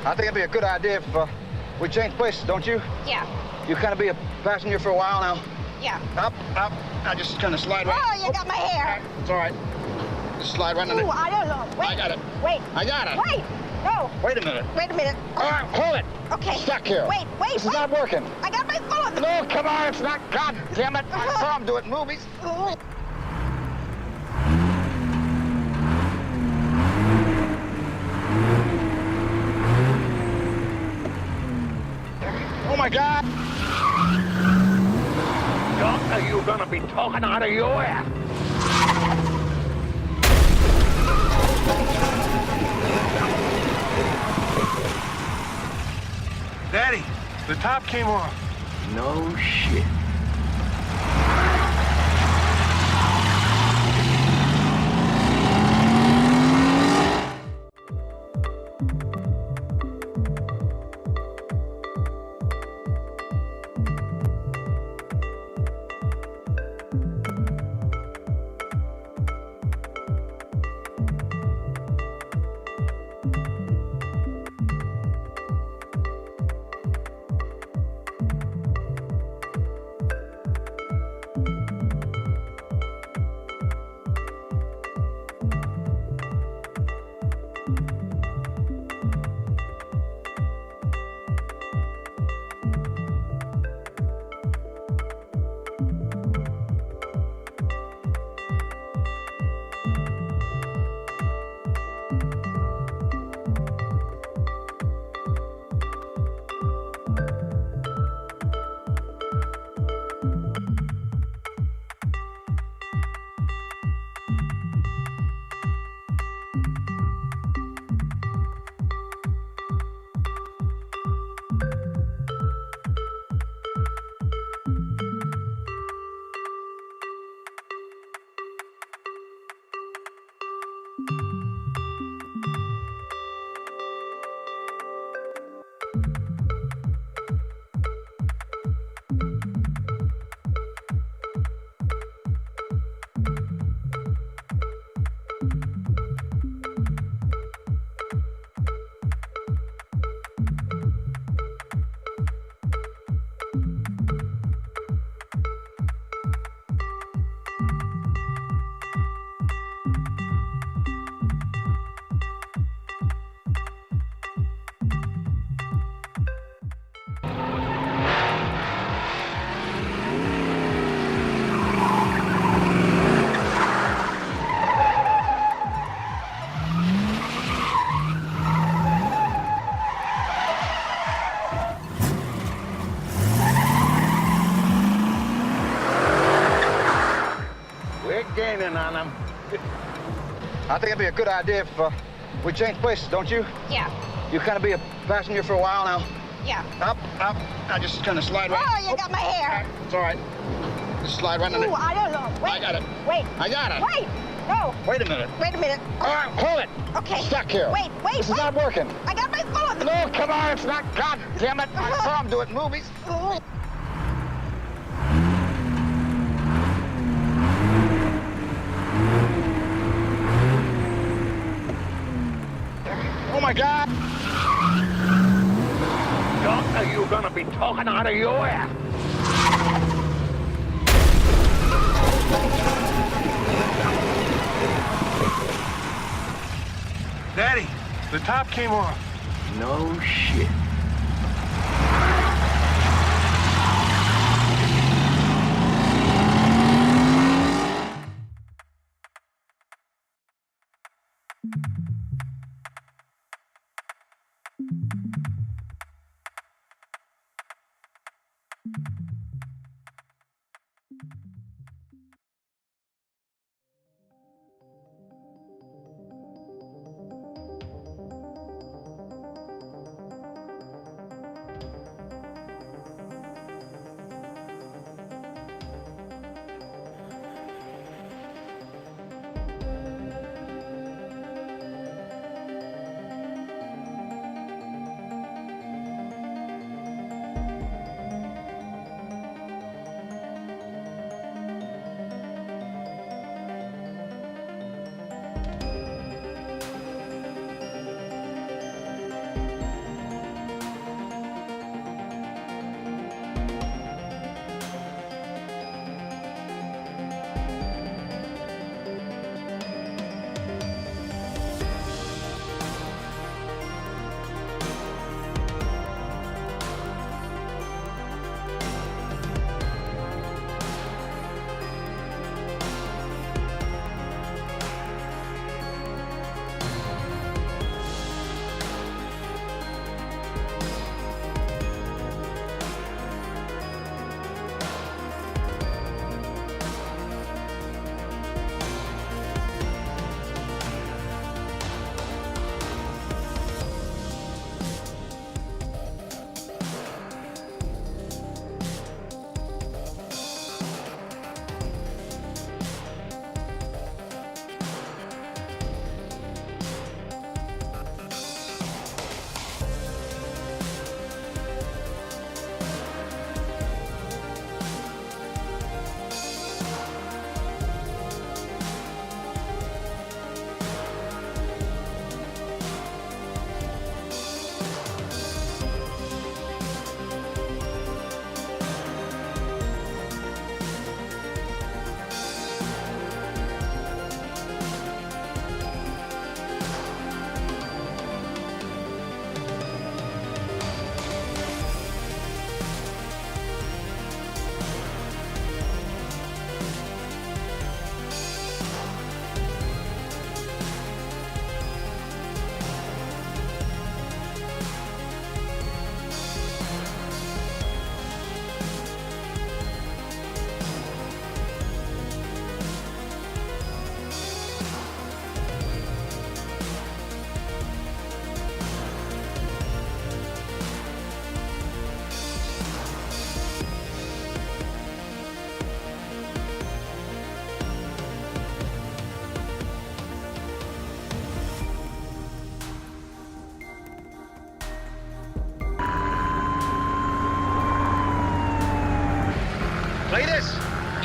I think it'd be a good idea if we change places, don't you? Yeah. You kind of be a passenger for a while now. Yeah. Up. I just kind of slide right. Oh, you got my hair. It's all right. Just slide right in it. Ooh, I don't know. Wait. I got it. Wait. I got it. Wait. No. Wait a minute. Wait a minute. All right, hold it. Okay. Stuck here. Wait. This is not working. I got my phone. No, come on, it's not. God damn it. I saw him do it in movies. Ooh. Oh my God. Doctor, you're gonna be talking out of your ass. Daddy, the top came off. No shit. Gaining on them. I think it'd be a good idea if we change places, don't you? Yeah. You kind of be a passenger for a while now. Yeah. Up. I just kind of slide right. Oh, you got my hair. It's all right. Just slide right in it. Ooh, I don't know. Wait. I got it. Wait. I got it. Wait. No. Wait a minute. Wait a minute. All right, hold it. Okay. Stuck here. Wait. This is not working. I got my phone. No, come on, it's not. God damn it. I saw him do it in movies. Ooh. Oh my God. Doctor, you're gonna be talking out of your ass. Daddy, the top came off. No shit.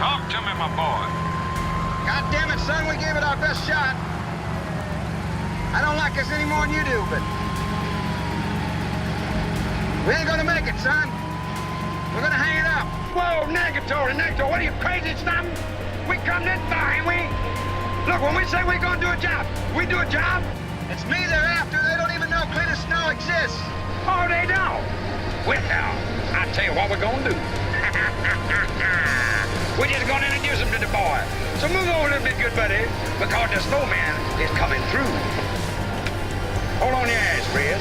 Talk to me, my boy. God damn it, son, we gave it our best shot. I don't like us any more than you do, but we ain't gonna make it, son. We're gonna hang it up. Whoa, negatory, what are you, crazy something? We come this far, ain't we? Look, when we say we're gonna do a job, we do a job. It's me they're after. They don't even know Cletus Snow exists. Oh, they don't? Well, I'll tell you what we're gonna do. We're just gonna introduce him to the boy. So move over a little bit, good buddy, because the snowman is coming through. Hold on your ass, Fred.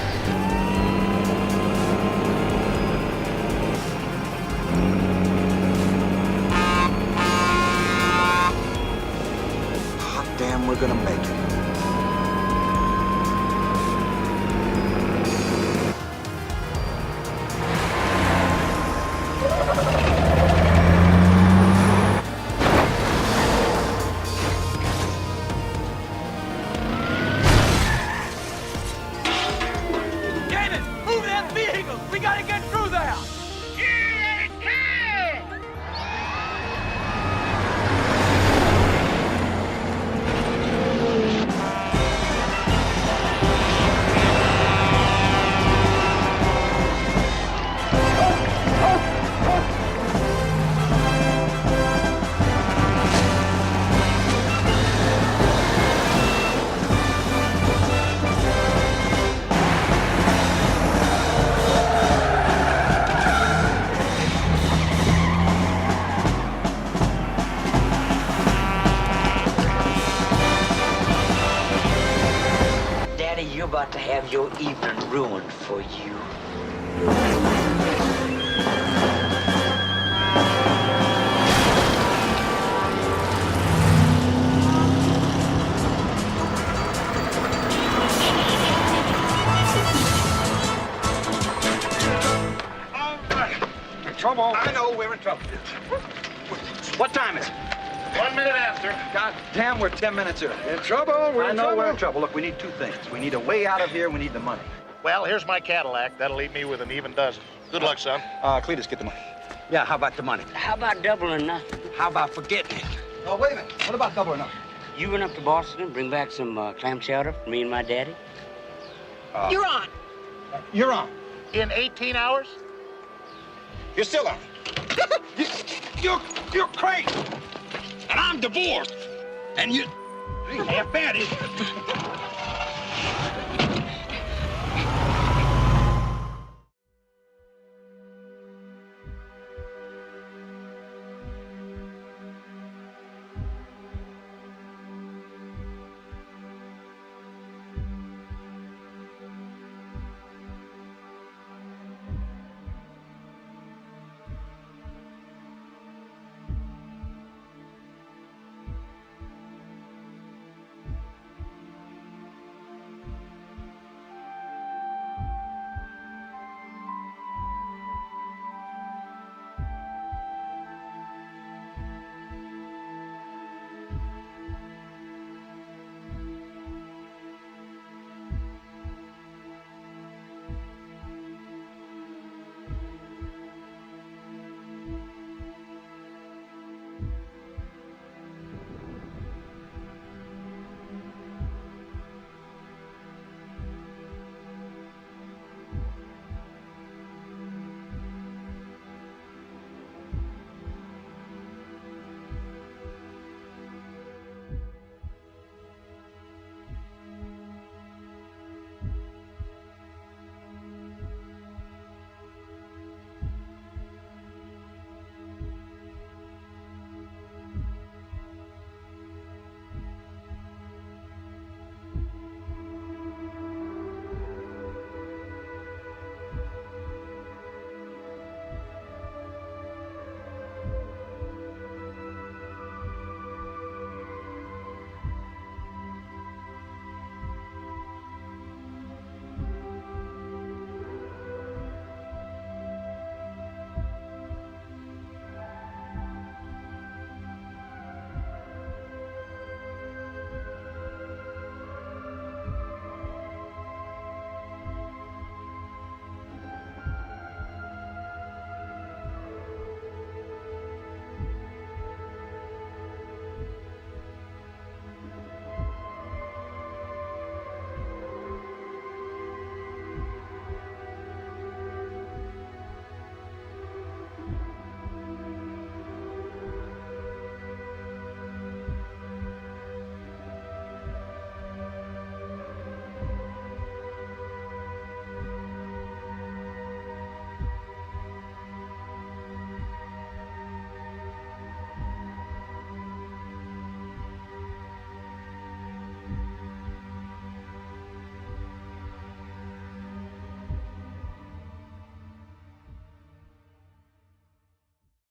Hot damn, we're gonna make it. You're about to have your evening ruined for you. Trouble. I know we're in trouble. What time is it? 1 minute after. God damn, we're 10 minutes early. In trouble? I know we're in trouble. Look, we need two things. We need a way out of here, we need the money. Well, here's my Cadillac. That'll leave me with an even dozen. Good luck, son. Cletus, get the money. Yeah, how about the money? How about double or nothing? How about forgetting it? Oh, wait a minute. What about double or nothing? You run up to Boston and bring back some clam chowder for me and my daddy? You're on. You're on. In 18 hours? You're still on. You're crazy. And I'm divorced. And you... Hey, Bandit.